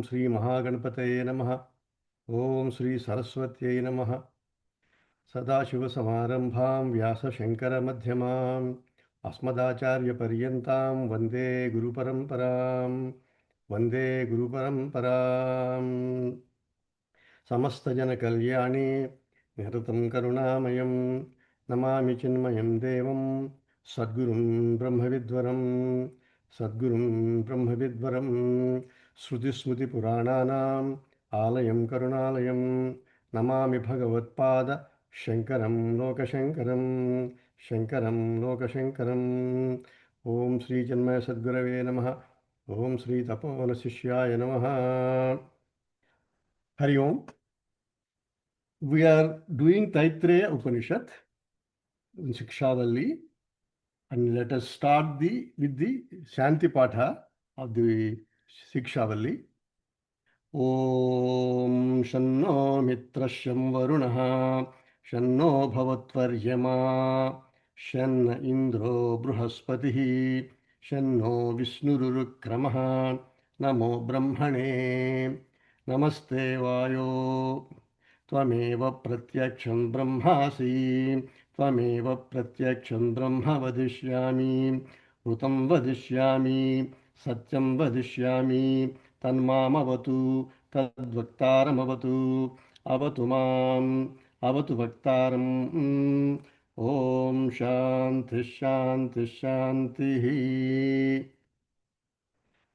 Om Sri Mahaganpataye Namaha. Om Sri Saraswatyai Namaha. Sadashivasamarambham Vyasa Shankara Madhyamam Asmadacharya Paryantam Vande Guru Paramparam. Vande Guru Paramparam. Samasta Jana Kalyani Nihratam Karunamayam Namami Chinmayam Devam Sadgurum Brahmavidvaram Sadgurum Brahmavidvaram Shruti Smriti Purananam Alayam Karunalayam Namami Bhagavatpada Shankaram Lokashankaram Shankaram Lokashankaram Om Sri Chinmaya Sadgurave Namaha Om Sri Tapavana Sishyaya Namaha Hari Om. We are doing Taittiriya Upanishad in Sikshavalli, and let us start with the Shanti Patha of the Sikshavalli. Om Shanno Mitrasham Varunaha Shanno Bhavatvaryama Shanna Indro Bruhaspatihi Shanno Vishnurukramaha Namo Brahmane Namaste Vayo Tvameva Pratyaksham Brahmasi Tvameva Pratyaksham Brahma Vadishyami Rutam Vadishyami Satyam Vadishyami Tanmamavatu Tadvaktaramavatu Avatu Mam Avatu Vaktaram Om Shanti Shanti Shanti.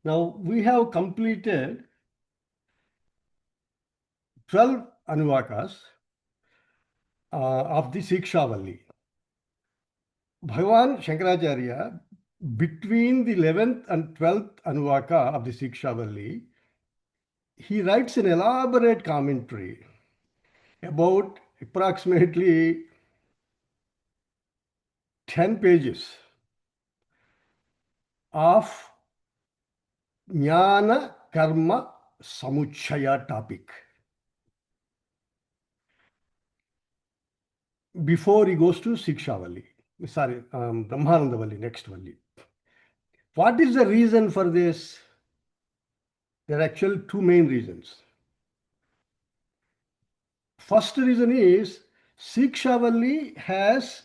Now we have completed 12 Anuvakas of the Sikshavalli. Bhagavan Shankaracharya, between the 11th and 12th Anuvaka of the Sikshavalli, he writes an elaborate commentary about approximately 10 pages of Jnana Karma Samucchaya topic. Before he goes to Sikshavalli, Brahmananda Valli, next Valli. What is the reason for this? There are actually two main reasons. First reason is Sikshavalli has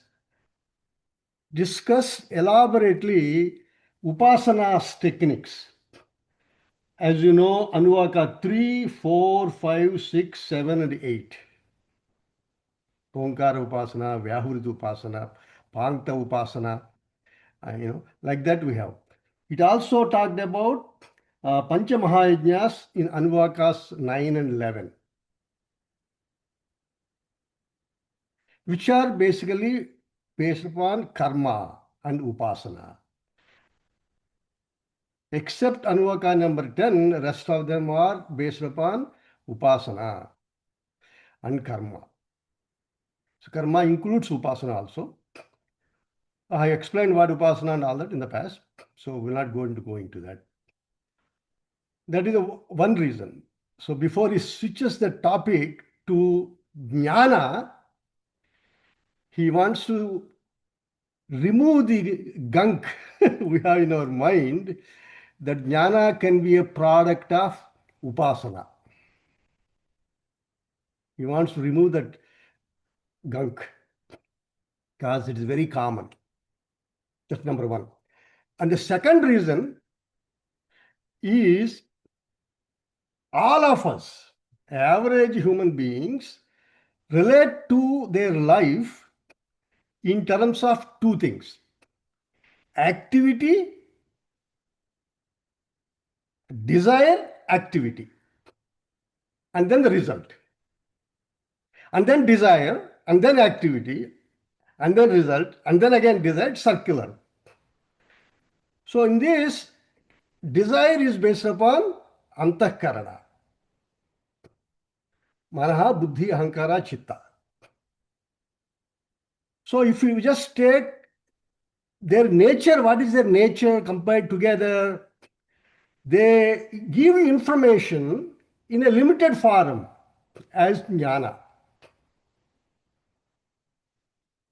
discussed elaborately Upasana's techniques. As you know, Anuvaka 3, 4, 5, 6, 7, and 8. Omkara Upasana, Vyahurita Upasana, Pankta Upasana, like that we have. It also talked about Pancha Mahayajnas in Anuvakas 9 and 11, which are basically based upon karma and upasana. Except Anuvaka number 10, rest of them are based upon upasana and karma. So karma includes upasana also. I explained what upasana and all that in the past, so we're not going to go into that. That is one reason. So before he switches the topic to Jnana, he wants to remove the gunk we have in our mind that Jnana can be a product of upasana. He wants to remove that gunk because it is very common. That's number one. And the second reason is all of us, average human beings, relate to their life in terms of two things: activity, desire, activity, and then the result. And then desire, and then activity, and then result, and then again desire, circular. So in this, desire is based upon antahkarana. Manaha, buddhi, ahankara, chitta. So if you just take their nature, what is their nature compared together? They give information in a limited form as jnana.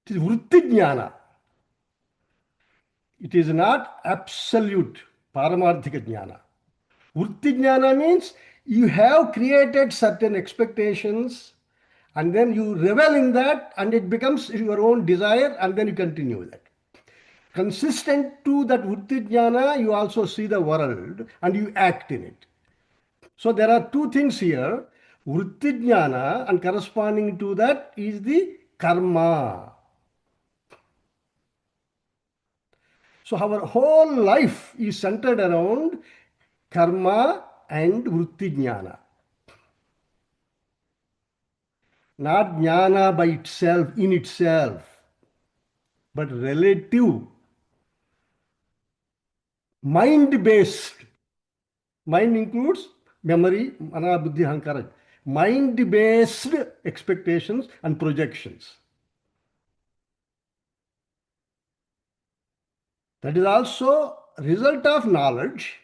It is vritti jnana. It is not absolute paramarthika jnana. Vritti jnana means You have created certain expectations and then you revel in that and it becomes your own desire and then you continue with that. Consistent to that vritti jnana, you also see the world and you act in it. So there are two things here. Vritti jnana and corresponding to that is the karma. So our whole life is centered around karma and vritti jnana. Not jnana by itself, in itself, but relative, mind-based. Mind includes memory, mana, buddhi, hankara. Mind-based expectations and projections. That is also result of knowledge,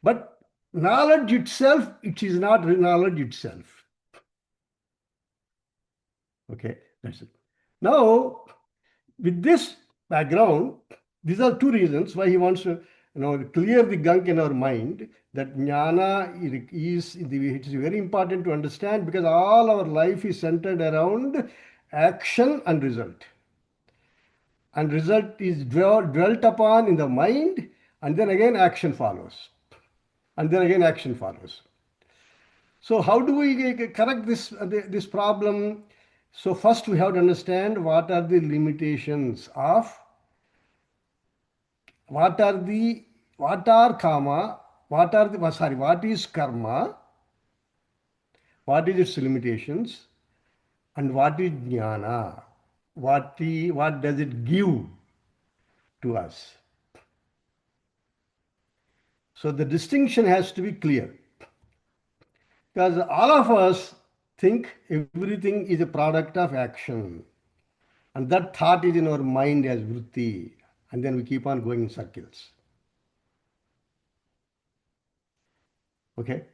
but knowledge itself, it is not knowledge itself. Okay, that's it. Now, with this background, these are two reasons why he wants to clear the gunk in our mind. That jnana is it is very important to understand because all our life is centered around action and result. And result is dwelt upon in the mind, and then again action follows. And then again action follows. So how do we correct this problem? So first we have to understand what are the limitations of what are karma, what is karma, what is its limitations, and what is jnana, what does it give to us. So the distinction has to be clear. Because all of us think everything is a product of action. And that thought is in our mind as vritti. And then we keep on going in circles. Okay?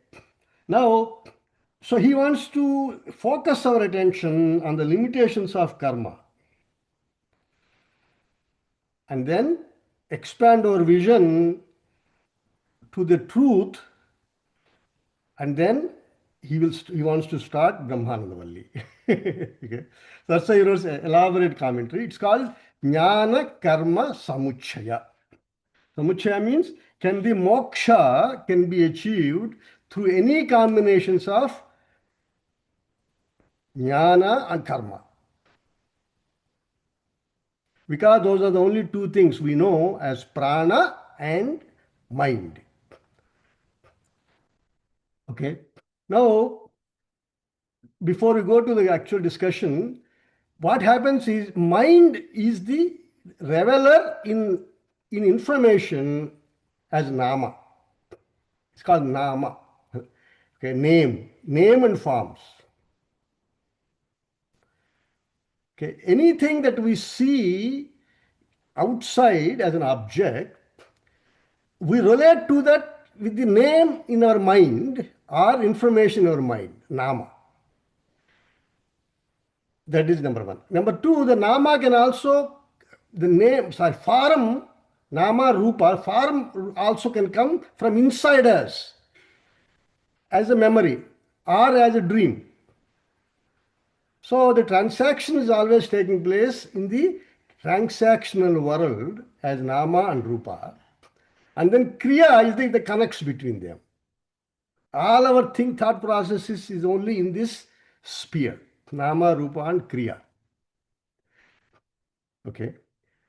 Now, so he wants to focus our attention on the limitations of karma. And then expand our vision to the truth. And then he wants to start Brahmananda Valli. Okay. So that's why he wrote an elaborate commentary. It's called Jnana Karma Samucchaya. Samucchaya means can the moksha can be achieved through any combinations of jnana and karma. Because those are the only two things we know as prana and mind. Okay. Now, before we go to the actual discussion, what happens is mind is the reveler in information as nama. It's called nama. Okay, name and forms. Okay, anything that we see outside as an object, we relate to that with the name in our mind or information in our mind, nama. That is number one. Number two, the nama can also, form, nama, rupa, form also can come from inside us as a memory or as a dream. So the transaction is always taking place in the transactional world as nama and rupa. And then kriya is the connects between them. All our thought processes is only in this sphere, nama, rupa and kriya. Okay.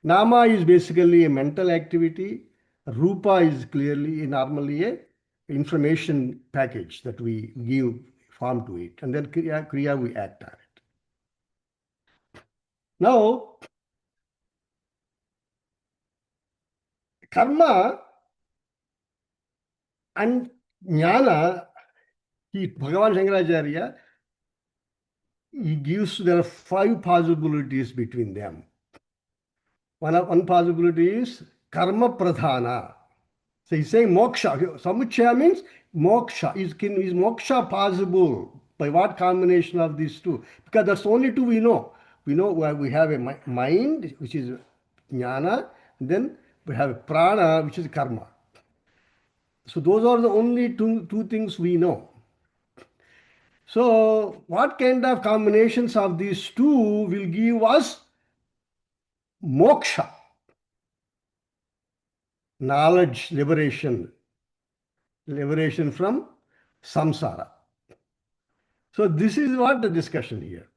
Nama is basically a mental activity. Rupa is normally a information package that we give form to it. And then kriya we act on it. Now, karma and jnana, Bhagavan Shankaracharya, there are 5 possibilities between them. One possibility is karma pradhana. So he's saying moksha. Samucchaya means moksha. Is moksha possible? By what combination of these two? Because that's the only two we know. We know we have a mind, which is jnana, and then we have a prana, which is karma. So those are the only two things we know. So what kind of combinations of these two will give us moksha, knowledge, liberation from samsara. So this is what the discussion here.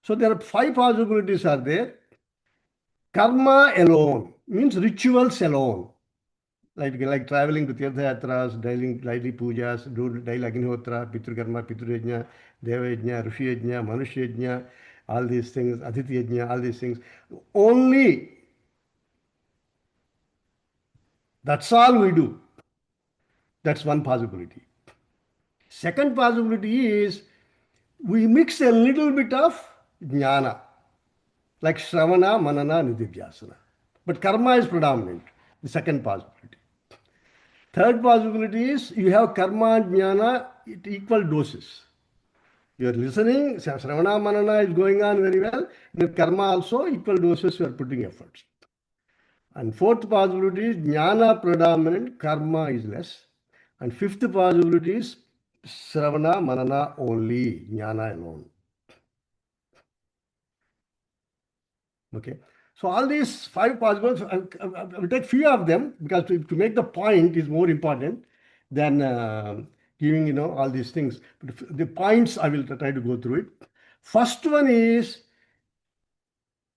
So there are 5 possibilities are there. Karma alone means rituals alone. Like traveling to Tirtha Yatras, daily pujas, do daily Agnihotra, Pitru Karma, Pitru Yajna, Deva Yajna, Rishi Yajna, Manushya Yajna, all these things, Aditi Yajna, all these things. Only that's all we do. That's one possibility. Second possibility is we mix a little bit of jnana, like Shravana, Manana, Nididhyasana. But karma is predominant, the second possibility. Third possibility is you have karma and jnana at equal doses. You are listening, Shravana, Manana is going on very well, then karma also equal doses you are putting efforts. And fourth possibility is jnana predominant, karma is less. And fifth possibility is Shravana, Manana only, jnana alone. Okay. So all these 5 possibles, I will take few of them because to make the point is more important than giving, all these things. But the points, I will try to go through it. First one is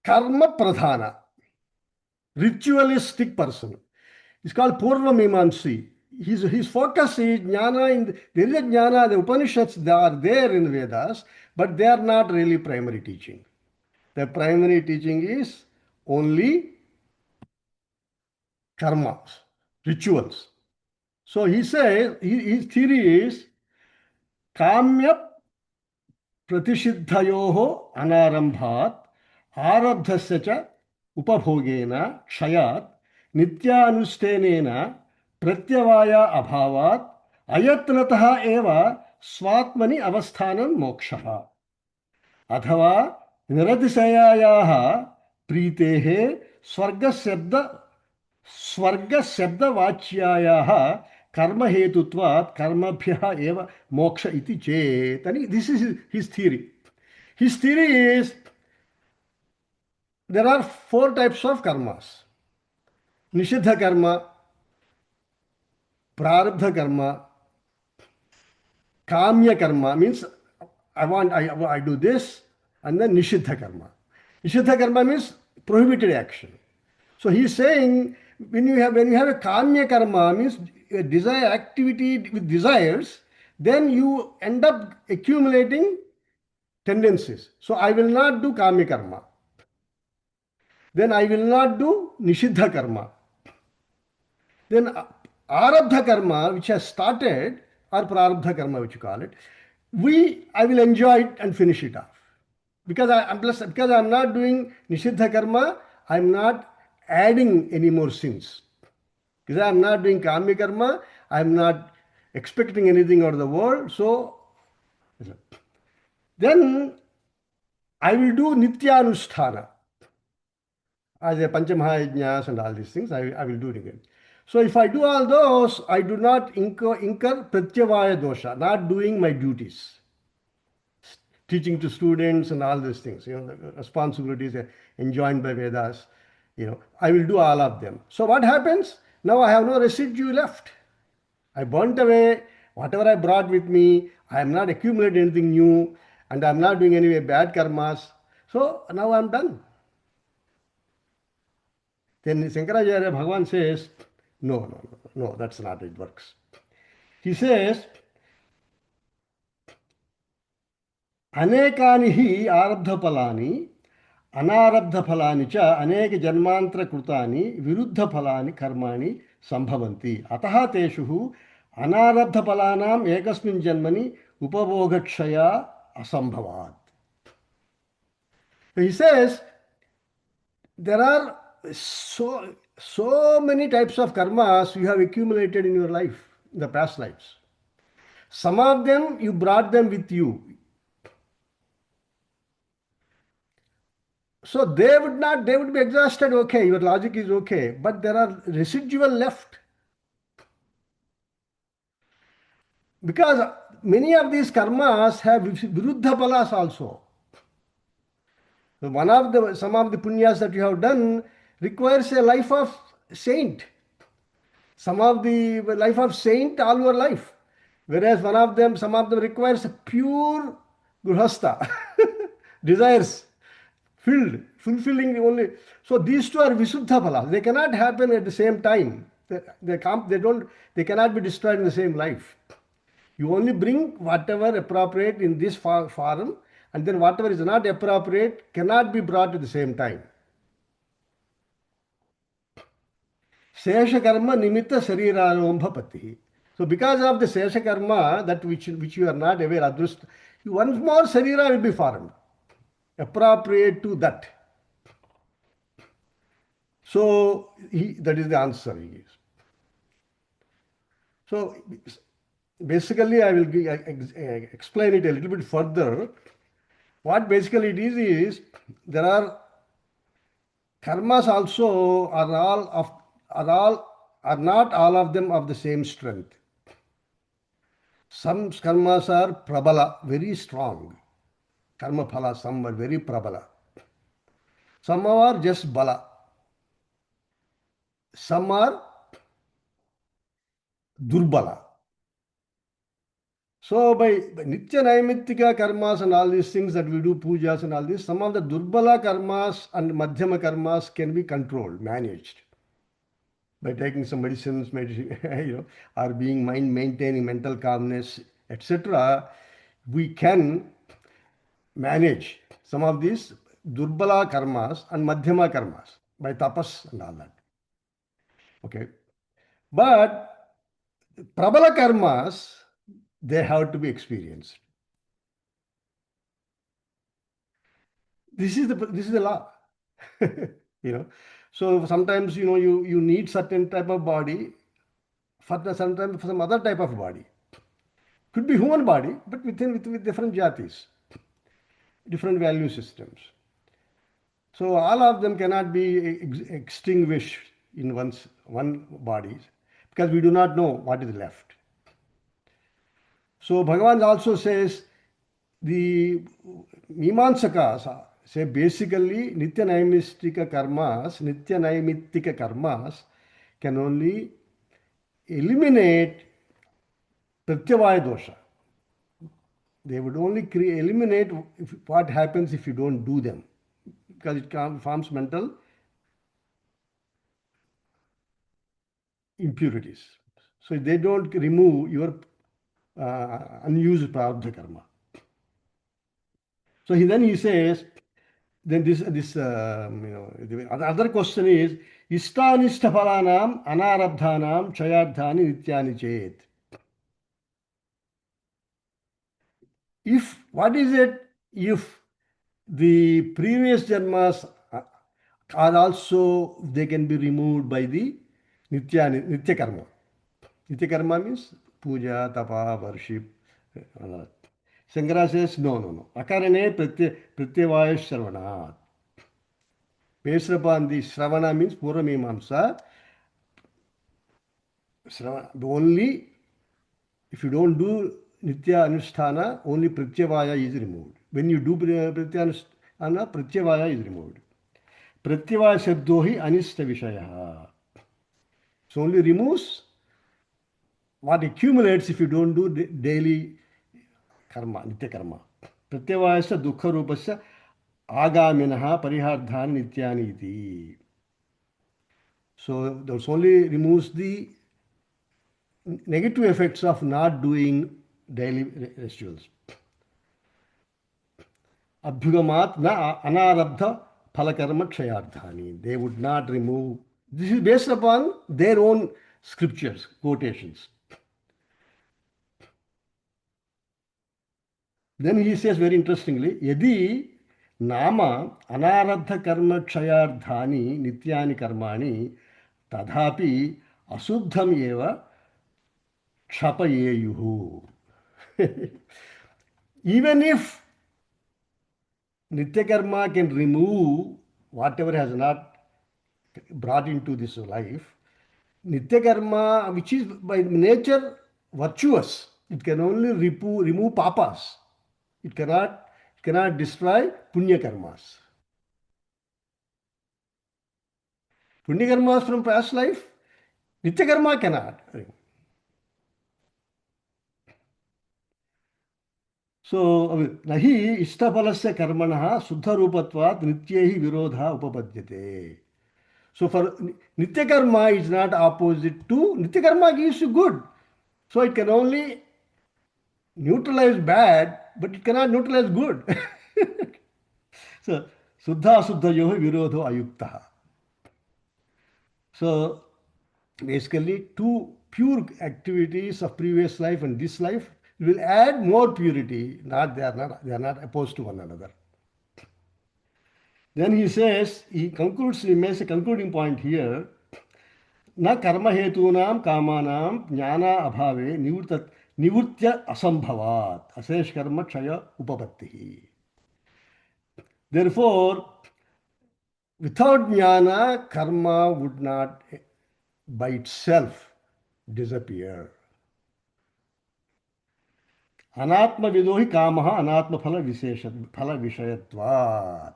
karma pradhana, ritualistic person. It's called Purva Mimamsi. His focus is jnana. There is a jnana, the Upanishads, they are there in the Vedas, but they are not really primary teaching. The primary teaching is only karmas, rituals. So he says, his theory is kamya pratishidhayoho anarambhat arabdhasya cha upabhogena kshayat nityanusthenena pratyavaya abhavat ayatnatah eva swatmani avasthanam mokshaha अथवा निरतिशयायाः प्रीतेः स्वर्गशब्दवाच्यायाः कर्महेतुत्वात् कर्मभ्यः एव मोक्ष इति चेत्. This is his theory. His theory is there are 4 types of karmas. Nishiddha karma, prarabdha karma, kamya karma means I do this, and then Nishiddha karma. Nishiddha karma means prohibited action. So he is saying when you have a kamya karma means a desire activity with desires, then you end up accumulating tendencies. So I will not do kamya karma. Then I will not do Nishiddha karma. Then arabdha karma, which has started, or prarabdha karma, which you call it, I will enjoy it and finish it off. Because I'm not doing Nishiddha karma, I'm not adding any more sins. Because I'm not doing Kamya karma, I'm not expecting anything out of the world. So then I will do Nityanusthana. As a Panchamahayajnas and all these things, I will do it again. So if I do all those, I do not incur pratyavaya dosha, not doing my duties. Teaching to students and all these things, the responsibilities enjoined by Vedas, I will do all of them. So what happens? Now I have no residue left. I burnt away whatever I brought with me. I am not accumulating anything new, and I am not doing any bad karmas. So now I am done. Then Shankaracharya Bhagavan says, no, that's not how it works. He says, अनेकानि हि आरब्धफलानि अनारब्धफलानि च अनेक जन्मांतर कृतानि विरुद्धफलानि कर्माणि संभवन्ति अतः तेषु अनारब्धफलानाम् एकस्मिन् जन्मनि उपभोगक्षया असंभवात्. He says there are so many types of karmas you have accumulated in your life, in the past lives. Some of them you brought them with you. So they would be exhausted, okay, your logic is okay, but there are residual left. Because But many of these karmas have viruddha phalas also. So some of the punyas that you have done requires a life of saint. Some of the life of saint all your life. Whereas some of them requires a pure grihastha, desires filled, fulfilling only. So these two are visuddha phalas. They cannot happen at the same time. They cannot be destroyed in the same life. You only bring whatever appropriate in this form, and then whatever is not appropriate cannot be brought at the same time. Sesha karma nimitta sharirarambha pati. So because of the sesha karma, that which you are not aware, adrust, once more sharira will be formed, appropriate to that. So that is the answer he gives. So basically I will explain it a little bit further. What basically it is there are karmas also are not all of them of the same strength. Some karmas are prabala, very strong. Karma phala, some are very prabala. Some are just bala. Some are durbala. So by nitya naimittika karmas and all these things that we do, pujas and all this, some of the durbala karmas and madhyama karmas can be controlled, managed. By taking some medicines, or being maintaining mental calmness, etc., we can manage some of these durbala karmas and madhyama karmas by tapas and all that. Okay. But prabala karmas, they have to be experienced. This is the law. So sometimes you need certain type of body, sometimes for some other type of body. Could be human body, but with different jatis, different value systems. So all of them cannot be extinguished in one body because we do not know what is left. So Bhagavan also says the Mimamsakas say basically nitya naimittika karmas can only eliminate pratyavaya dosha. They would only eliminate what happens if you don't do them, because it forms mental impurities. So they don't remove your unused prarabdha karma. So then he says, then the other question is, ishtanishta phalanam anarabdhanam chayardhani nityani chet. What is it if the previous janmas are also, they can be removed by the nitya karma. Nitya karma means puja, tapa, worship. Shankara says, no. Akarane pratyavaya shravanat. Based upon the shravana means purva mimamsa. Only if you don't do nitya anusthana, only pratyavaya is removed. When you do pritya anusthana, pratyavaya is removed. Pratyavaya shabdohi anishta vishaya. So only removes what accumulates if you don't do daily karma, nitya karma. Pratyavayasya dukha rupasya agaminaha parihardhani nityani iti. So that only removes the negative effects of not doing daily rituals. Abhyugamat na anarabdha phalakarma kshayardhani. They would not remove. This is based upon their own scriptures, quotations. Then he says very interestingly, Yadi nama anarabdha karma kshayardhani nityani karmani tadhapi asubdham eva kshapayeyuhu. Even if nitya karma can remove whatever has not brought into this life, nitya karma, which is by nature virtuous, It can only remove papas. It cannot destroy punya karmas. Punya karmas from past life, nitya karma cannot. So, nahi ishtapalasya karmanah suddharupatvat nityehi virodha upapadyate. So, for nitya karma is not opposite to nitya karma gives you good. So, it can only neutralize bad, but it cannot neutralize good. So, suddha suddhayoh virodho ayukta. So, basically, two pure activities of previous life and this life will add more purity. They are not opposed to one another. Then he says, he makes a concluding point here. न कर्म हेतूनां कामानां ज्ञान अभावे निवृत्य असंभवात् अशेष कर्म क्षय उपपत्तिः. Therefore, without jnana, karma would not by itself disappear. अनात्म विदो ही काम अनात्म फल विशेष फल विषयत्वात्.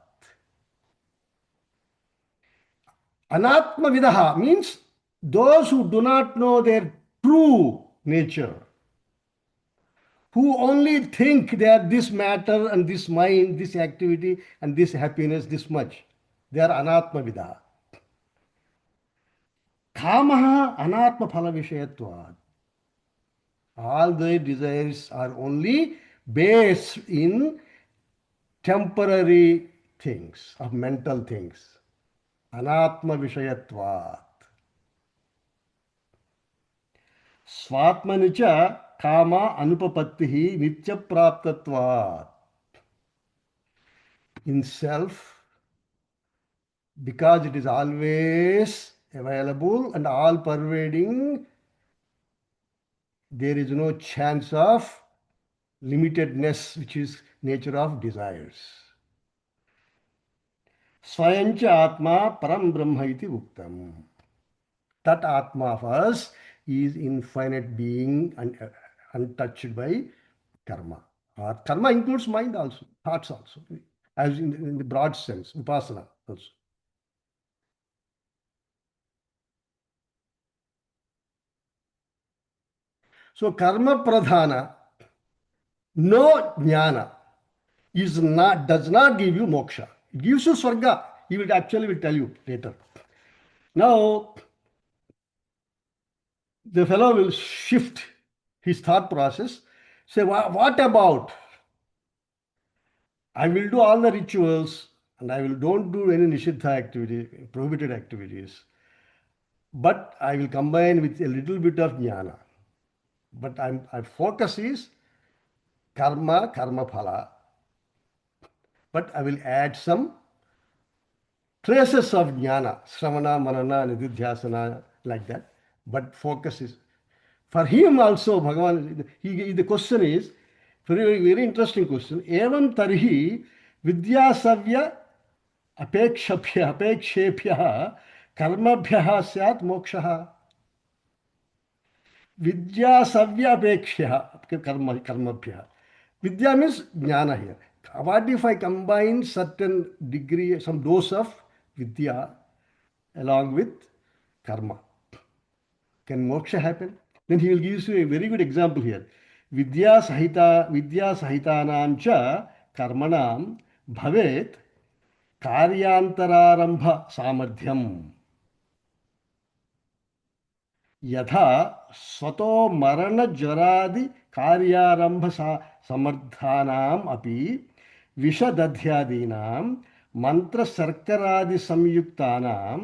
Anatma vidaha means those who do not know their true nature, who only think they are this matter and this mind, this activity and this happiness, this much. They are anatma vidaha. Kamaha anatma phala vishayatvad. All their desires are only based in temporary things, of mental things. Anatma vishayatvat. Swatmani cha kama anupapattihi nitya praptatvat. In self, because it is always available and all pervading, there is no chance of limitedness, which is nature of desires. Swayancha Atma Param Brahma iti Uktam. That Atma of us is infinite being and untouched by karma. Or karma includes mind also, thoughts also, as in the broad sense, upasana also. So karma pradhana, no jnana, does not give you moksha. It gives you swarga. He will tell you later. Now, the fellow will shift his thought process. Say, what about? I will do all the rituals and I will don't do any nishiddha activity, prohibited activities. But I will combine with a little bit of jnana. But our focus is karma phala. But I will add some traces of jnana, shravana, manana, nididhyasana, like that. But focus is, for him also, Bhagavan, the question is, very, very interesting question. Evam tarhi vidyasavya अपेक्षेभ्यः कर्मभ्यः स्यात् मोक्षः. विद्यासव्यापेक्ष्यः कर्मभ्यः. Vidya means jnana here. What if I combine certain degree, some dose of vidya along with karma? Can moksha happen? Then he will give you a very good example here. Vidya sahitanam cha karmanam bhavet कार्यांतरारंभ सामर्थ्यम यथा स्वतो मरण जरादि कार्यारंभ समर्थानाम अपि विषदध्यादीनां मंत्र शर्करादि संयुक्तानां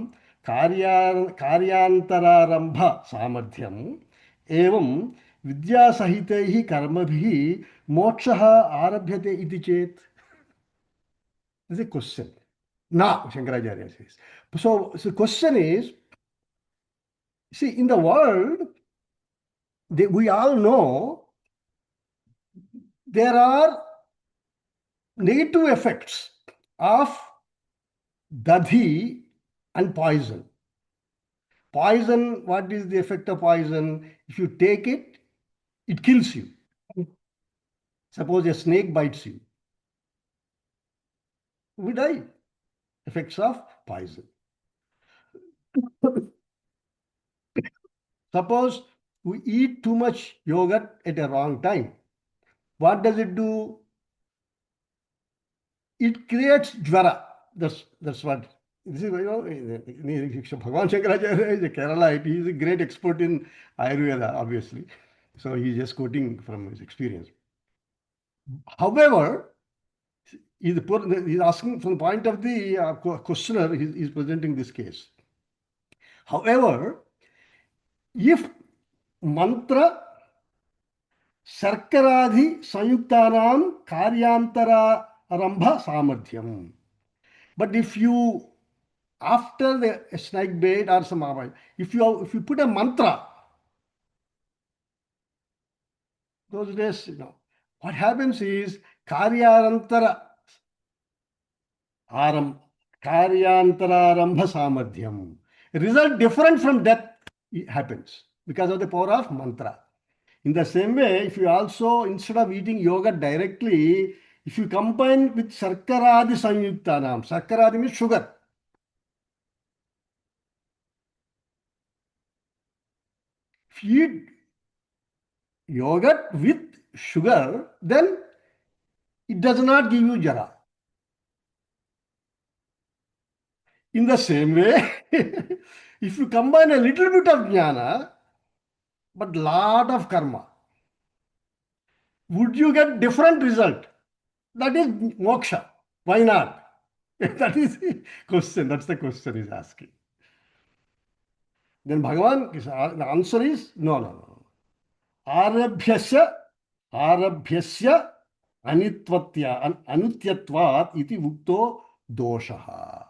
कार्यांतरारंभ सामर्थ्यम एवं विद्या सहितैः कर्मभिः मोक्षः आरभ्यते इति चेत्. This is a question. Now, Shankaracharya says. So the question is, see, in the world, we all know there are negative effects of dadhi and poison. Poison, what is the effect of poison? If you take it, it kills you. Suppose a snake bites you, we die. Effects of poison. Suppose we eat too much yogurt at a wrong time. What does it do? It creates jvara. That's what. This is, Bhagavan Shankaracharya is a Kerala. He is a great expert in Ayurveda, obviously. So he's just quoting from his experience. However, he's asking from the point of the questioner, he's presenting this case. However, if mantra Sarkaradi Sanyuktanam Karyantara Arambha Samadhyam. But if you, after the snake bait or some, if you put a mantra, those days, what happens is Karyantara Arambha Samadhyam. Result different from death happens because of the power of mantra. In the same way, if you also, instead of eating yogurt directly, if you combine with Sarkaradi Sanyuktanam, Sarkaradi means sugar. If you eat yogurt with sugar, then it does not give you jara. In the same way, if you combine a little bit of jnana, but lot of karma, would you get different result? That is moksha. Why not? That is the question. That's the question he's asking. Then Bhagavan, the answer is no. Arabhyasya anutyatvat iti ukto doshaha.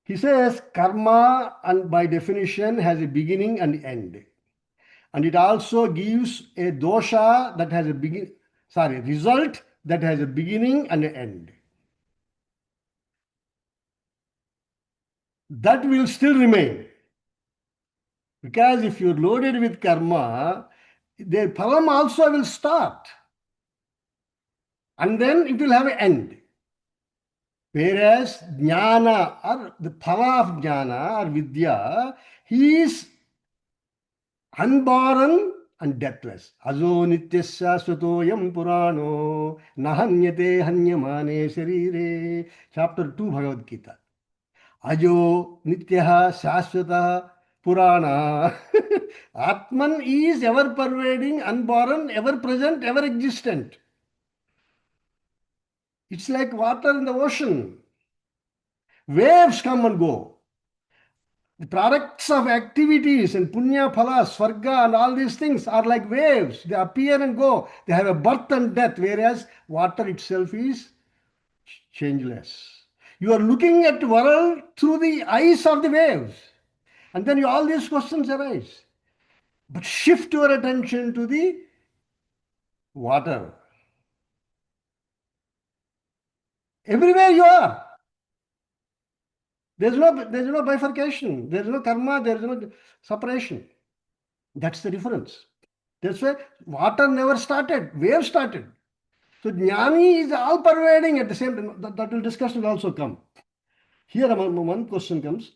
He says karma, and by definition, has a beginning and end. And it also gives a dosha that has a result that has a beginning and an end. That will still remain. Because if you're loaded with karma, the phalam also will start. And then it will have an end. Whereas jnana, or the phala of jnana or vidya, he is unborn and deathless. Ajo nityasya swatoyam purano nahanyate hanyamane sharire. Chapter 2 Bhagavad Gita. Ajo nityaha shashvata purana. Atman is ever pervading, unborn, ever present, ever existent. It's like water in the ocean. Waves come and go. The products of activities and punya, phala, swarga and all these things are like waves. They appear and go. They have a birth and death, whereas water itself is changeless. You are looking at the world through the eyes of the waves. And then all these questions arise. But shift your attention to the water. Everywhere you are. There's no bifurcation. There's no karma. There's no separation. That's the difference. That's why water never started. Wave started. So jnani is all pervading at the same time. That will discussion will also come. Here one question comes.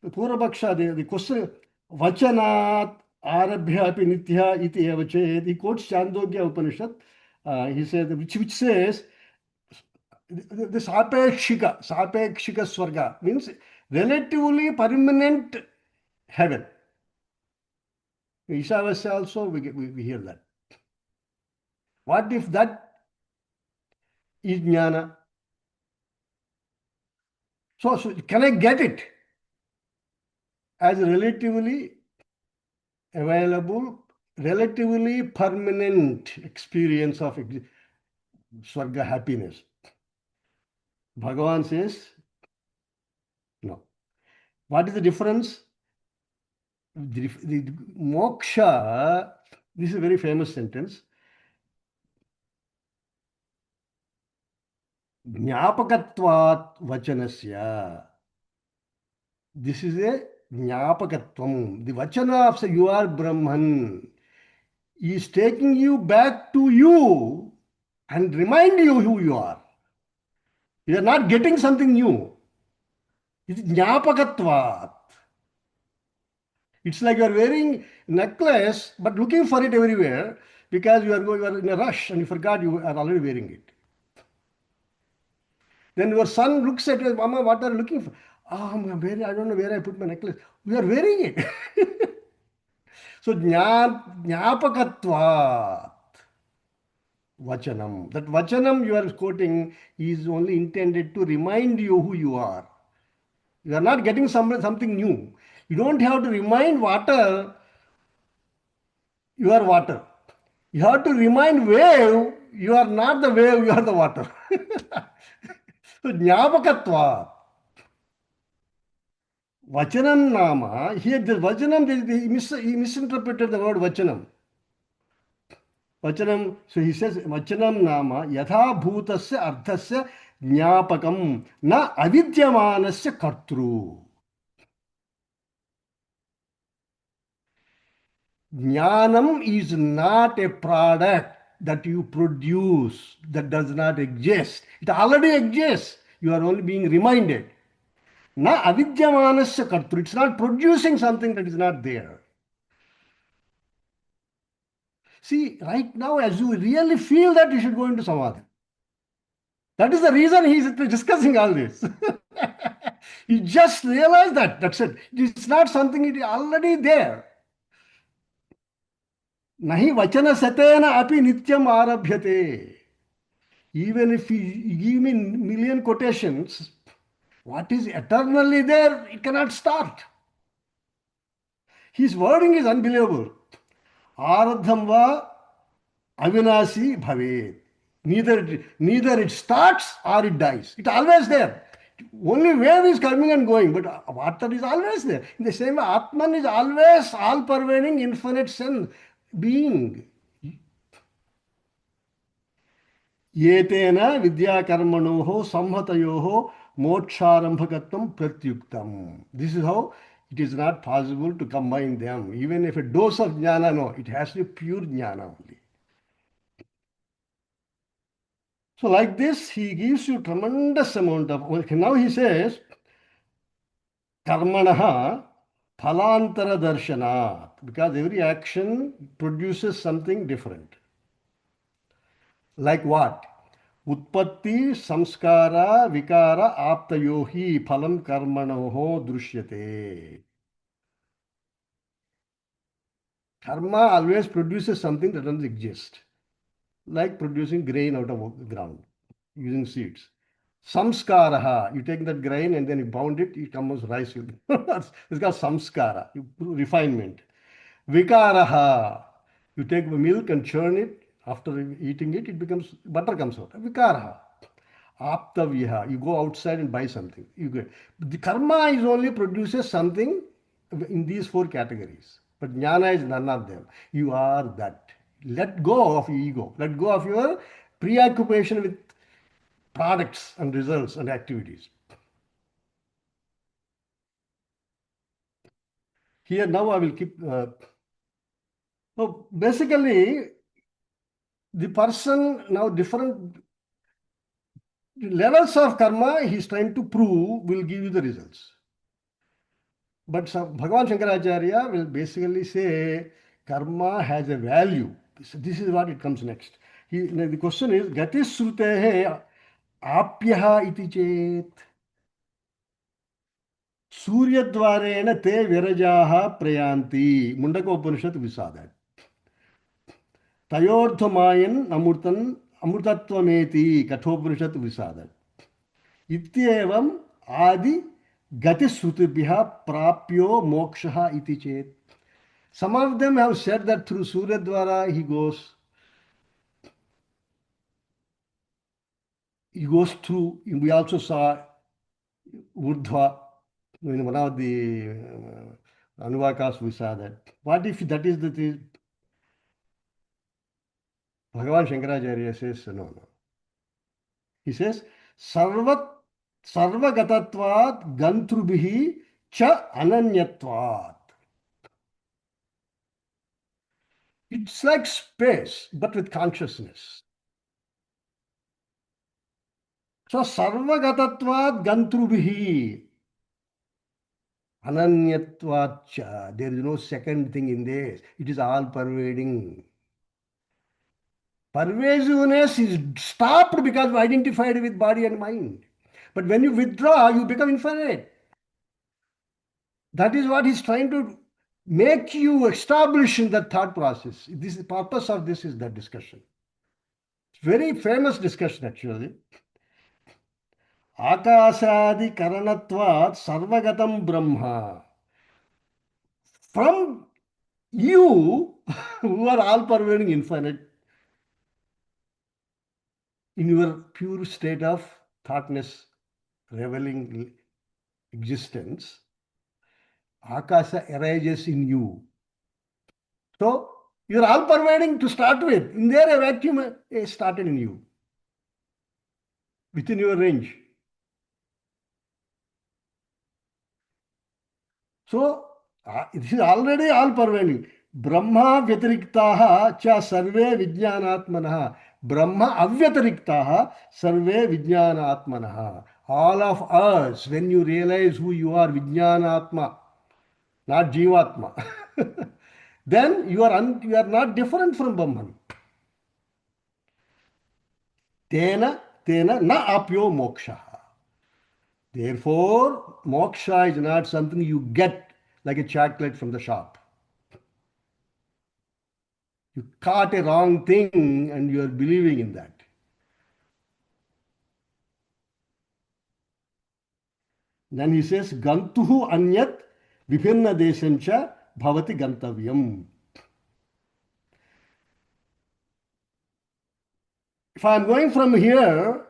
The Purvapaksha, the question, Vachanat Arabhya api nitya iti evachet. He quotes Chandogya Upanishad. He said, which says, the sapekshika swarga means relatively permanent heaven. Ishavasya also we hear that. What if that is jnana? So can I get it as a relatively available, relatively permanent experience of swarga happiness? Bhagavan says, no. What is the difference? The moksha, this is a very famous sentence. Jnapakatvat vachanasya. This is a jnapakatvam. The vachana of say you are Brahman. He is taking you back to you and remind you who you are. You are not getting something new. It's jnapakatvat. It's like you are wearing necklace but looking for it everywhere because you are in a rush and you forgot you are already wearing it. Then your son looks at you, Mama, what are you looking for? Ah, I'm wearing, I don't know where I put my necklace. We are wearing it. So jnapakatvat vachanam. That vachanam you are quoting is only intended to remind you who you are. You are not getting something new. You don't have to remind water you are water. You have to remind wave you are not the wave, you are the water. So jnapakatva. Vachanam nama. Here the vachanam, he misinterpreted the word vachanam. Vachanam, so he says vachanam nama yatha bhutasya arthasya jnapakam na avidyamanasya kartru. Jnanam is not a product that you produce that does not exist. It already exists. You are only being reminded. Na avidyamanasya kartru. It's not producing something that is not there. See, right now, as you really feel that, you should go into samadhi. That is the reason he is discussing all this. You just realize that. That's it. It's not something, it is already there. Nahi vachana satena api nityam arabhyate. Even if you give me million quotations, what is eternally there, it cannot start. His wording is unbelievable. Aradham va avinasi bhavet. Neither it starts or it dies. It's always there. Only wave is coming and going, but water is always there. In the same way, Atman is always all-pervading, infinite sense, being. Yetena vidyakarmanoho samhatayoho moksharambhakatvam pratyuktam. This is how it is not possible to combine them. Even if a dose of jnana, no, it has to be pure jnana only. So like this, he gives you tremendous amount of, now he says, karmanaha phalantara darshanat, because every action produces something different. Like what? Utpatti, samskara, vikara, aptayohi, phalam karmanoho drushyate. Karma always produces something that doesn't exist. Like producing grain out of the ground, using seeds. Samskaraha, you take that grain and then you pound it, it comes rice. It's called samskara, refinement. Vikaraha, you take milk and churn it. After eating it, it becomes, butter comes out. Vikaraha. Aptavyaha, you go outside and buy something. The karma is only produces something in these four categories. But jnana is none of them. You are that. Let go of ego. Let go of your preoccupation with products and results and activities. Here now I will keep. So basically, the person now different levels of karma he is trying to prove will give you the results. But Bhagavan Shankaracharya will basically say karma has a value. This is what it comes next. The question is, Gati Srutehe Apyaha iti chet. Suryadvarena te virajaha prayanti. Mundaka Upanishad we saw that. Tayordhamayan amrutattvameti. Kathopanishad we saw that. Ityevam adi gati srutibhya prapyo moksha iti chet. Some of them have said that through Surya Dwara he goes through. We also saw Urdhva in one of the Anuvakas we saw that. What if that is the thing? Bhagavan Shankaracharya says no. He says sarvagatatvat gantrubhihi cha ananyatvat. It's like space, but with consciousness. So sarvagatatvat gantrubihi ananyatvacha. There is no second thing in this. It is all pervading. Pervasiveness is stopped because we identified with body and mind. But when you withdraw, you become infinite. That is what he's trying to make you establish in that thought process. This the purpose of this is that discussion. It's very famous discussion actually. Akasadi karanatvat sarvagatam brahma. From you, who are all pervading infinite, in your pure state of thoughtness, reveling existence, Akasa arises in you. So, you're all pervading to start with. In there, a vacuum started in you, within your range. So, this is already all pervading. Brahma vyatariktaha cha sarve vijnanatmanaha. Brahma avyatariktaha sarve vijnanatmanaha. All of us, when you realize who you are, vijnanatma, not jivatma, then you are not different from Brahman. Tena na apyo moksha. Therefore, moksha is not something you get like a chocolate from the shop. You caught a wrong thing and you are believing in that. Then he says, Gantuhu anyat vipinna desancha bhavati gantavyam. If I am going from here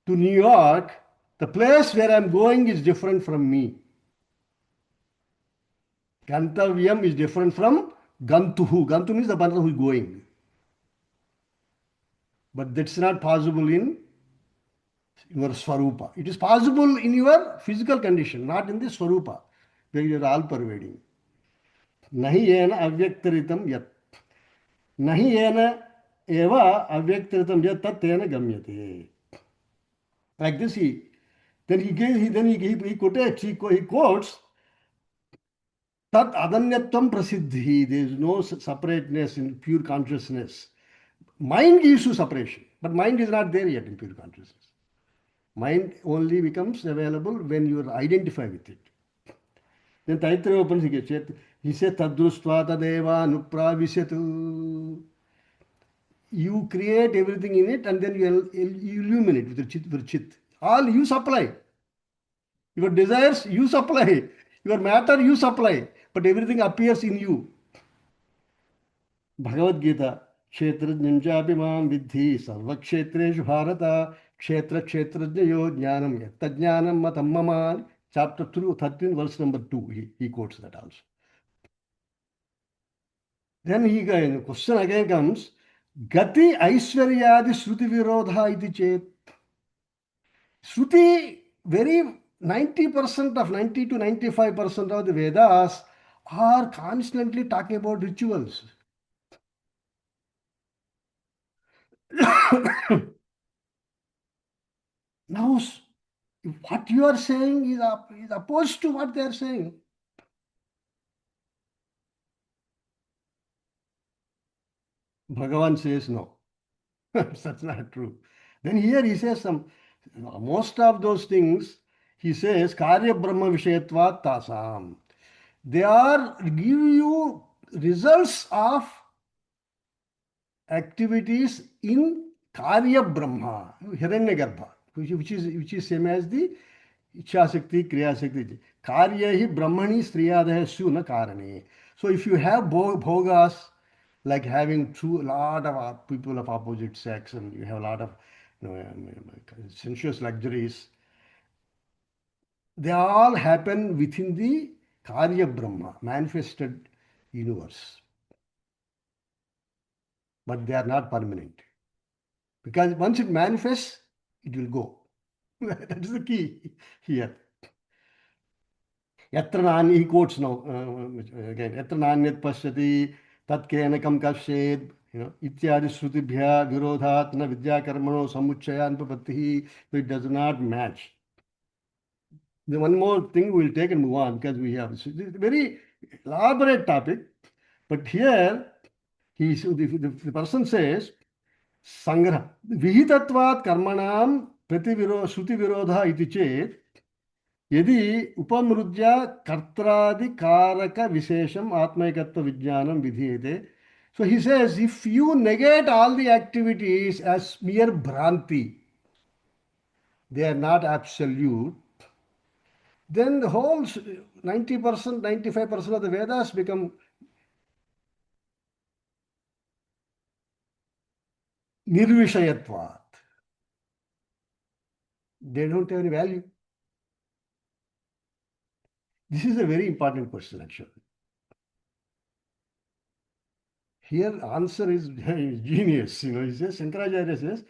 to New York, the place where I am going is different from me. Gantavyam is different from Gantuhu. Gantu means the person who is going. But that's not possible in your Swarupa. It is possible in your physical condition, not in the Swarupa, where you are all pervading. Nahi yena avyaktaritam yat. Nahi yena eva avyaktaritam yat tat tena gamyate. Like this, he quotes tat adanyatvam prasiddhi. There is no separateness in pure consciousness. Mind gives you separation, but mind is not there yet in pure consciousness. Mind only becomes available when you identify with it. Then Taittiriya Upanishad, he said, Tadrustva tadeva nupravisyatu. You create everything in it and then you illuminate with your chit. All you supply. Your desires, you supply. Your matter, you supply. But everything appears in you. Bhagavad Gita, Kshetrajnanchapi mam vidhi sarvakshetreshu bharata kshetra kshetrajnayo jnanam yatta jnanam matam mama. Chapter 13, verse number 2. He quotes that also. Then the question again comes, Gati Aishwaryadi Shruti Virodha iti chet. Shruti, very 90% of 90 to 95% of the Vedas are constantly talking about rituals. Now, what you are saying is opposed to what they are saying. Bhagavan says no. That's not true. Then here he says most of those things, he says, Karya Brahma Vishayatvat Tasam. They are give you results of activities in Karya Brahma, Hiranyagarbha, which is same as the Ichhasakti, Kriyasakti. Karya hi Brahmani Striyadaya Suna Karane. So if you have bhogas, like having a lot of people of opposite sex and you have a lot of sensuous luxuries, they all happen within the Karya Brahma, manifested universe. But they are not permanent. Because once it manifests, it will go. That is the key here. Yatra he quotes now again, Yatra nanyat pashyati Tatkenakam kashed, ityadi shrutibhya virodhat na vidya karmano samuchaya anupapattihi. So it does not match. The one more thing we'll take and move on because we have it's a very elaborate topic. But here, the person says, Sangra, Vihitatvat karmanam shruti virodha iti chet, यदि उपमृज्य कर्त्रादि कारक विशेषम आत्मैकत्व विज्ञानम विधीयते. So he says, if you negate all the activities as mere bhranti, they are not absolute, then the whole 90%, 95% of the Vedas become nirvishayatvat. They don't have any value. This is a very important question, actually. Here, answer is genius. He says, Shankaracharya says,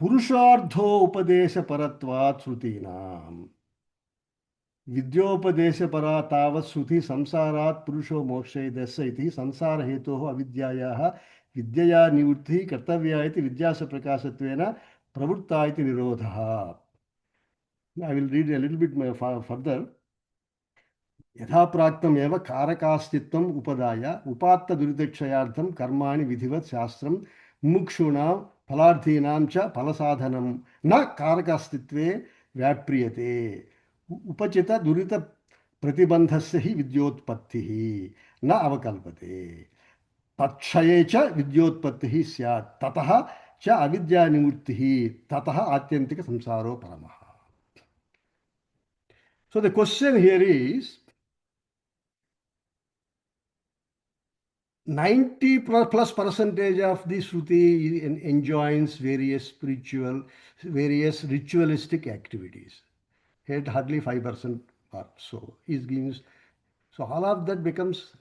Purushartho upadesha paratvat shrutinam. Vidyopadesha para tavat shruti samsarat purusho mokshe dasa iti sansara hetoho avidyayaha vidyaya nivrutti kartavya iti vidyasa prakashatvena pravutta iti nirodha. I will read a little bit further. यथा प्राक्तम एव कारकास्तित्वम उपदाय उपात्त दुरितक्षयार्थम कर्माणि विधिवत् शास्त्रम मुमुक्षूणां फलार्थीनां च फलसाधनम न कारकास्तित्वे व्याप्रियते उपचित दुरित प्रतिबंधस्य हि विद्योत्पत्तिः न अवकल्पते तत्क्षये च विद्योत्पत्तिः स्यात् ततः च अविद्या निवृत्तिः ततः आत्यंतिक संसारो परमः. So the question here is 90 plus percentage of the Shruti enjoins various ritualistic activities. Yet hardly 5% or so is given. So all of that becomes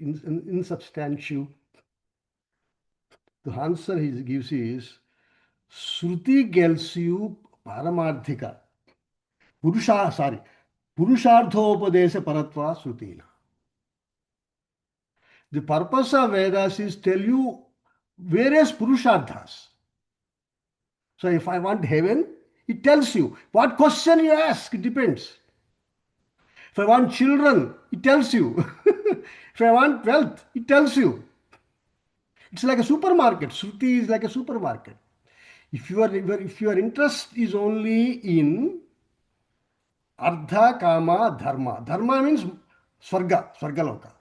insubstantial. The answer he gives is Shruti tells you Paramarthika. Purusharthopadesha paratva Shrutina. The purpose of Vedas is tell you various Purusharthas. So if I want heaven, it tells you. What question you ask, it depends. If I want children, it tells you. If I want wealth, it tells you. It's like a supermarket. Shruti is like a supermarket. If your interest is only in Ardha, Kama, Dharma. Dharma means Swarga, Swargaloka.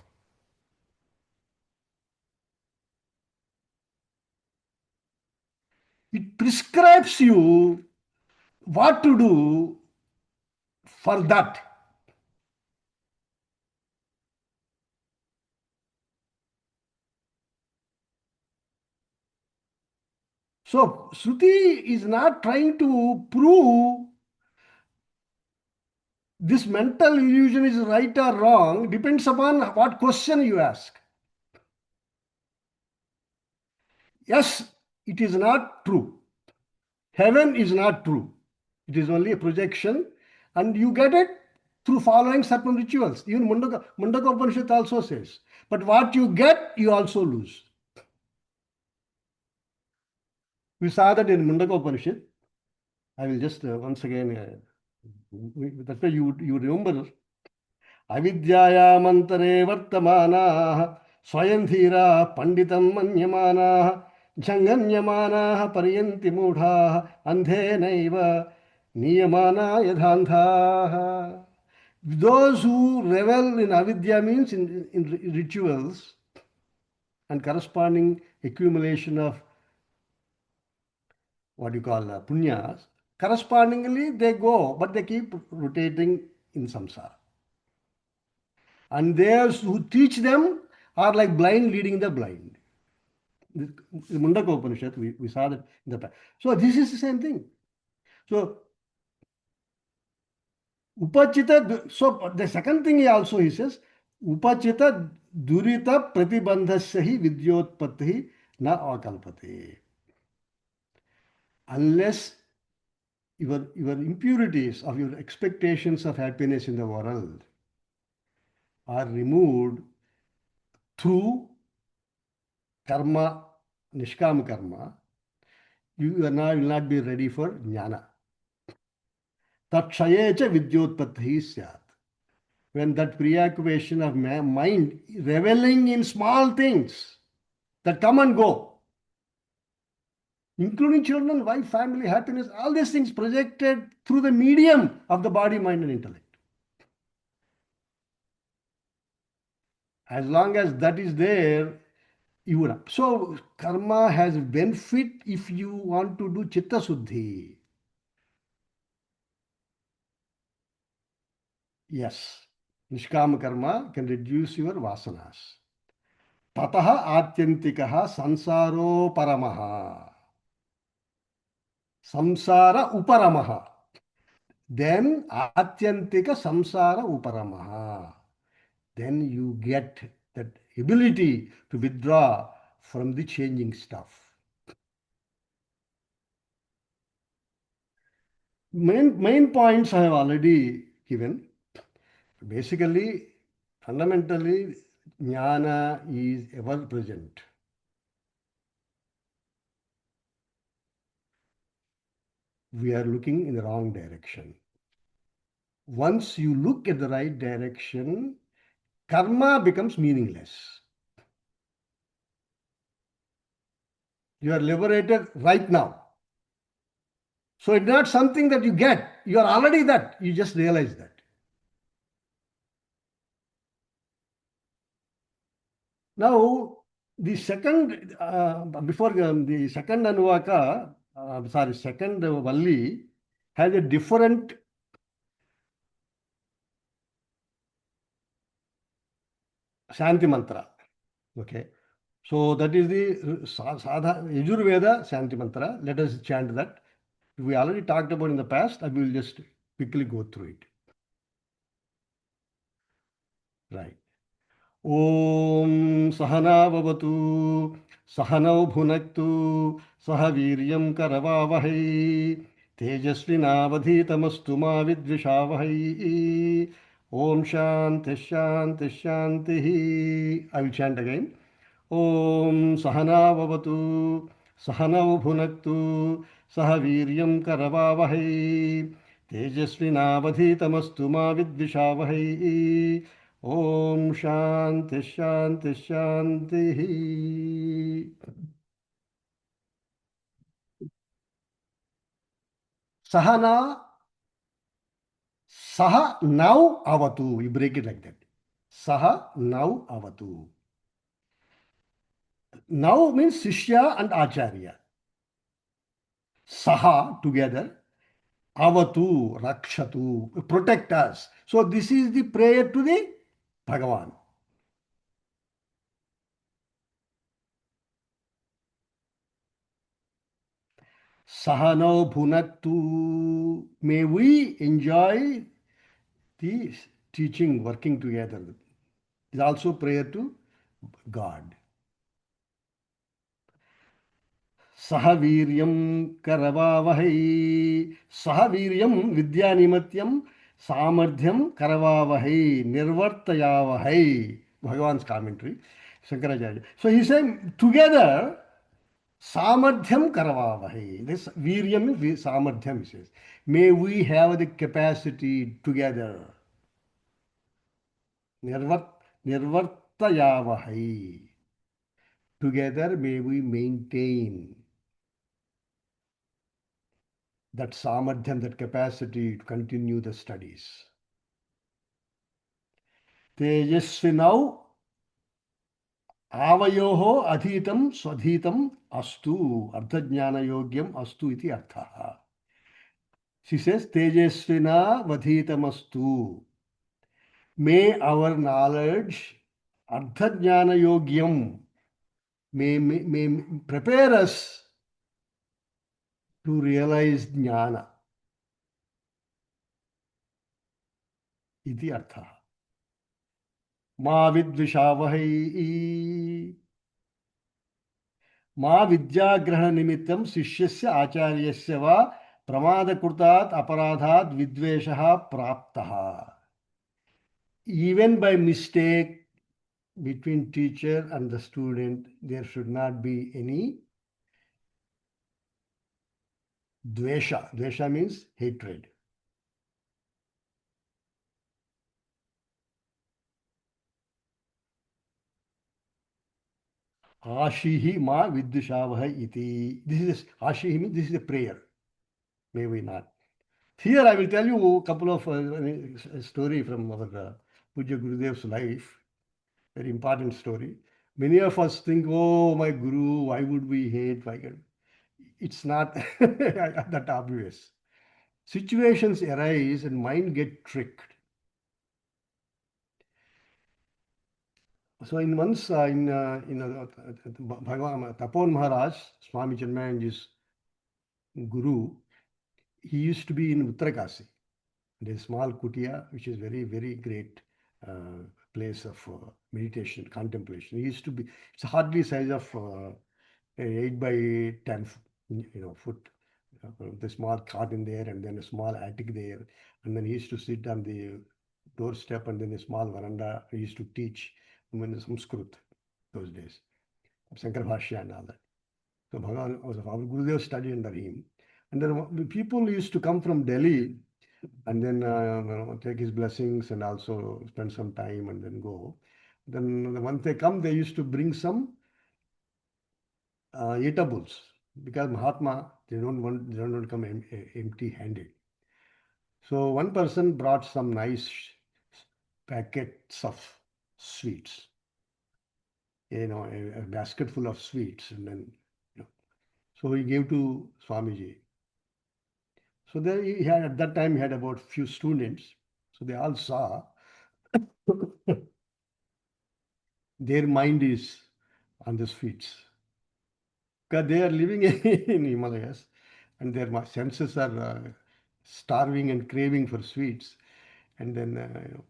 It prescribes you what to do for that. So, Shruti is not trying to prove this mental illusion is right or wrong, depends upon what question you ask. Yes, it is not true. Heaven is not true. It is only a projection, and you get it through following certain rituals. Even Mundaka Upanishad also says. But what you get, you also lose. We saw that in Mundaka Upanishad. I will just once again, that's why you remember. Avidyayamantare vartamanaha swayam dhira panditam manyamanaha janganyamanaha pariyanti mudhaha andhenaiva niyamana yadhandhaha. Those who revel in avidya means in rituals and corresponding accumulation of what you call punyas, correspondingly they go, but they keep rotating in samsara. And those who teach them are like blind leading the blind. The Mundaka Upanishad, we saw that in the past. So this is the same thing. So Upachita, so the second thing he says, Upachita durita pratibandhasya hi vidyotpatti na akalpate. Unless your impurities of your expectations of happiness in the world are removed, through karma, nishkam karma, you are not, will not be ready for jnana. Takshaye cha vidyotpatthi syat. When that preoccupation of mind reveling in small things that come and go, including children, wife, family, happiness, all these things projected through the medium of the body, mind, and intellect. As long as that is there, you would. So, karma has benefit if you want to do chitta suddhi. Yes, nishkama karma can reduce your vasanas. Tataha atyantikaha sansaro paramaha. Samsara uparamaha. Then atyantika samsara uparamaha. Then you get that ability to withdraw from the changing stuff. Main points I have already given. Basically, fundamentally, jnana is ever present. We are looking in the wrong direction. Once you look at the right direction, karma becomes meaningless. You are liberated right now. So it's not something that you get. You are already that. You just realize that. Now, the second, before the second Anuvaka, second Valli has a different Shanti mantra. Okay. So that is the Yajur Veda Shanti mantra. Let us chant that. We already talked about in the past. I will just quickly go through it. Right. Om Sahana Vavatu Sahanau Bhunaktu Sahaviryam Karavavahai Tejasvinavadhitamastu ma vidvishavahai. Om Shanti Shanti Shanti. I will chant again. Om Sahana Vavatu Sahanau Bhunaktu Sahaviryam Karavavahai Tejasvinavadhitamastu ma vidvishavahai. Om Shanti Shanti Shanti. Sahana, Saha now avatu. You break it like that. Saha now avatu. Now means Sishya and Acharya. Saha together. Avatu, Rakshatu. Protect us. So this is the prayer to the Bhagavan. Sahano Bhunaktu. May we enjoy the teaching, working together. Is also prayer to God. Sahaviryam karavavahai. Sahaviryam vidyanimatyam samardhyam karavavahai nirvartayavahai. Bhagavan's commentary, Shankaracharya. So he said, together, samardhyam karavavahai. This viryam is samardhyam, he says. May we have the capacity together. Nirvartayavahai. Together may we maintain that samadhyam, that capacity to continue the studies. Tejasvinau avayoho adhitam swadhitam astu ardhajnana yogyam astu iti arthaha. She says, Tejasvina vadhitam astu. May our knowledge, ardhajnana yogyam, may prepare us to realize jnana. Iti artha. Ma vidvishavahai. Ma vidyagrahana nimittam sishyasya acharyasya va pramadakurtat aparadhat vidveshaha praptaha. Even by mistake, between teacher and the student, there should not be any dvesha. Dvesha means hatred. Ashihi ma viddushavah iti. This is Ashihi means this is a prayer. May we not. Here I will tell you a couple of story from our Puja Gurudev's life. Very important story. Many of us think, oh, my Guru, why would we hate? Why can... It's not that obvious. Situations arise and mind get tricked. So in once Bhagavan Tapon Maharaj, Swami Chinmaya's guru, he used to be in Uttarakasi. There's a small kutia, which is very, very great place of meditation, contemplation. He used to be, it's hardly size of 8 by 10 foot. The small cot in there and then a small attic there. And then he used to sit on the doorstep and then a small veranda. He used to teach in Sanskrit those days, Sankar Bhashya and all that. So Bhagavan was our Gurudev studied under him. And then people used to come from Delhi and then take his blessings and also spend some time and then go. Then once they come, they used to bring some eatables because Mahatma, they don't want to come empty-handed. So one person brought some nice packets of sweets, a basket full of sweets, and then, so he gave to Swamiji. So there he had, at that time, he had about few students. So they all saw their mind is on the sweets. Because they are living in Himalayas and their senses are starving and craving for sweets. And then,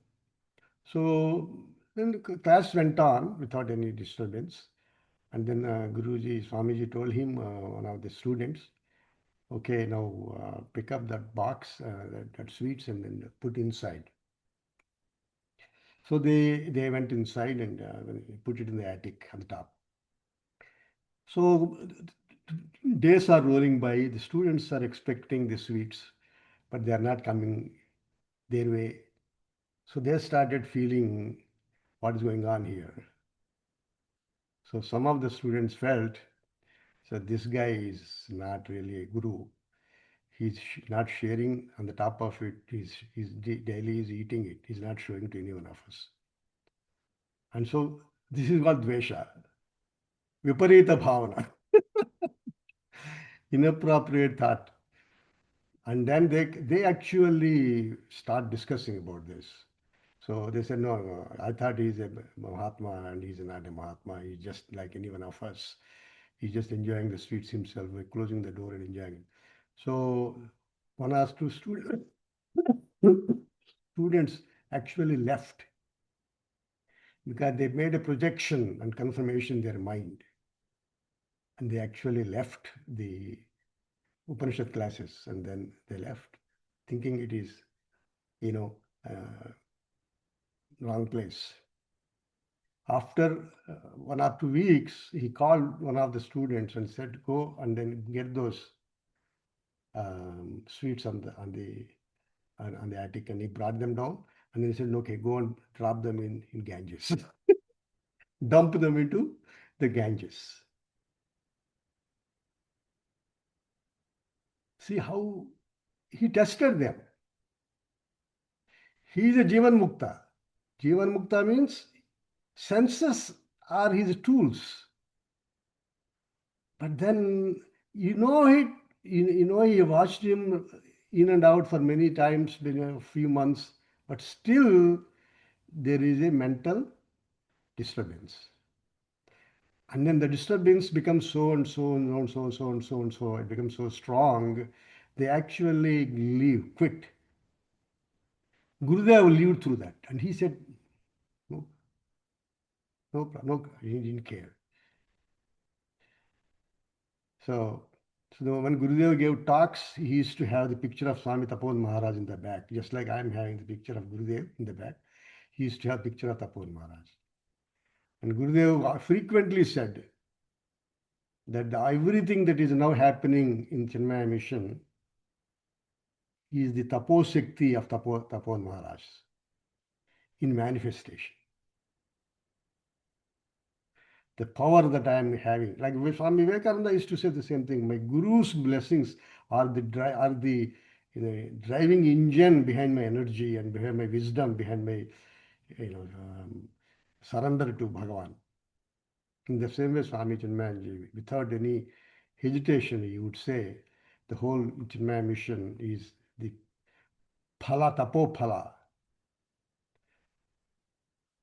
so then the class went on without any disturbance. And then Guruji, Swamiji told him, one of the students, okay, now pick up that box, that sweets and then put inside. So they went inside and put it in the attic on the top. So days are rolling by, the students are expecting the sweets, but they are not coming their way. So they started feeling what is going on here. So some of the students felt, so this guy is not really a guru. He's not sharing on the top of it. He's daily is eating it. He's not showing to any one of us. And so this is called dvesha, viparita bhavana, inappropriate thought. And then they actually start discussing about this. So they said, no, no, I thought he's a Mahatma and he's not a Mahatma. He's just like any one of us. He's just enjoying the sweets himself. We're closing the door and enjoying it. So one or two students actually left because they made a projection and confirmation in their mind. And they actually left the Upanishad classes and then they left thinking it is, wrong place. After 1 or 2 weeks, he called one of the students and said, go and then get those sweets on the attic. And he brought them down and then he said, okay, go and drop them in Ganges. Dump them into the Ganges. See how he tested them. He is a Jivan Mukta. Jivan Mukta means senses are his tools. But then, he watched him in and out for many times, a few months, but still there is a mental disturbance. And then the disturbance becomes so and so and so and so and so and so. It becomes so strong, they actually quit. Gurudev lived through that. And he said, no, no, he didn't care. So when Gurudev gave talks, he used to have the picture of Swami Tapon Maharaj in the back, just like I am having the picture of Gurudev in the back. He used to have picture of Tapon Maharaj. And Gurudev frequently said that everything that is now happening in Chinmaya Mission is the taposhakti of Tapon Maharaj in manifestation. The power that I am having, like Swami Vivekananda used to say the same thing. My Guru's blessings are the driving engine behind my energy and behind my wisdom, behind my surrender to Bhagavan. In the same way, Swami Chinmayanji, without any hesitation, he would say the whole Chinmaya mission is the phala, tapo phala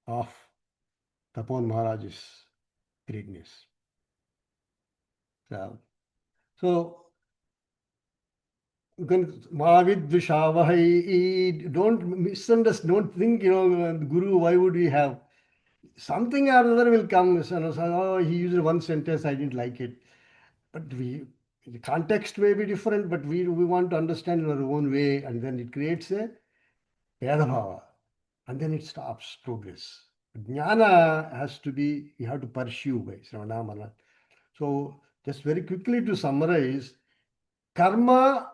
of Tapon Maharaj's greatness. So Mahavidvishavahai, don't misunderstand, don't think, Guru, why would we have? Something or other will come. Oh, he used one sentence, I didn't like it. But the context may be different, but we want to understand in our own way, and then it creates a Vedabhava, and then it stops progress. Jnana has to be, you have to pursue by Sravanamana. So, just very quickly to summarize, karma,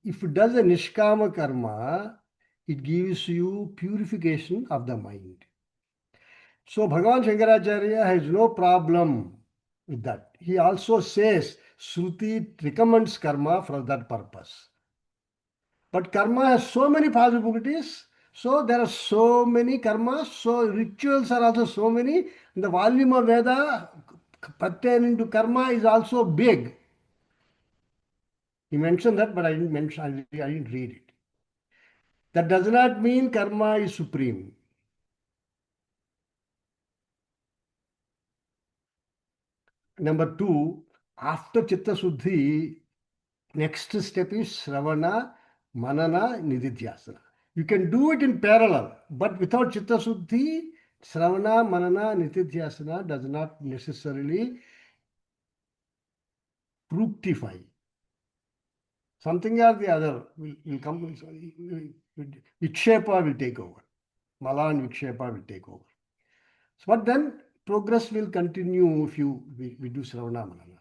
if it does a nishkama karma, it gives you purification of the mind. So Bhagavan Shankaracharya has no problem with that. He also says Shruti recommends karma for that purpose. But karma has so many possibilities. So there are so many karmas. So rituals are also so many. And the volume of Veda pertaining to karma is also big. He mentioned that, but I didn't mention. I didn't read it. That does not mean karma is supreme. Number two, after Chitta Suddhi, next step is Shravana, Manana, Nididhyasana. You can do it in parallel, but without Chitta Suddhi, Shravana, Manana, Nididhyasana does not necessarily fructify. Something or the other will come, Vikshepa will take over. Mala and Vikshepa will take over. But then progress will continue if we do Shravana, Manana.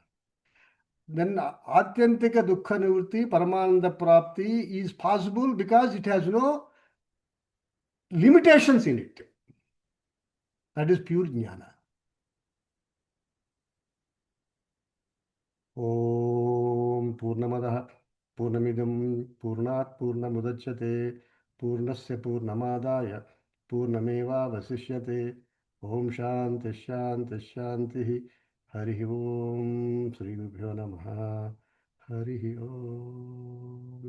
Then Atyantika Dukkha Nivritti, Paramananda Prapti is possible because it has no limitations in it. That is pure Jnana. Om Purnamadaha Purnamidam Purnat Purnamudachyate Purnasya Purnamadaya Purnameva Vasishyate Om Shanti Shanti Shanti Hari Om Sri Gurubhyo Namaha Hari Om.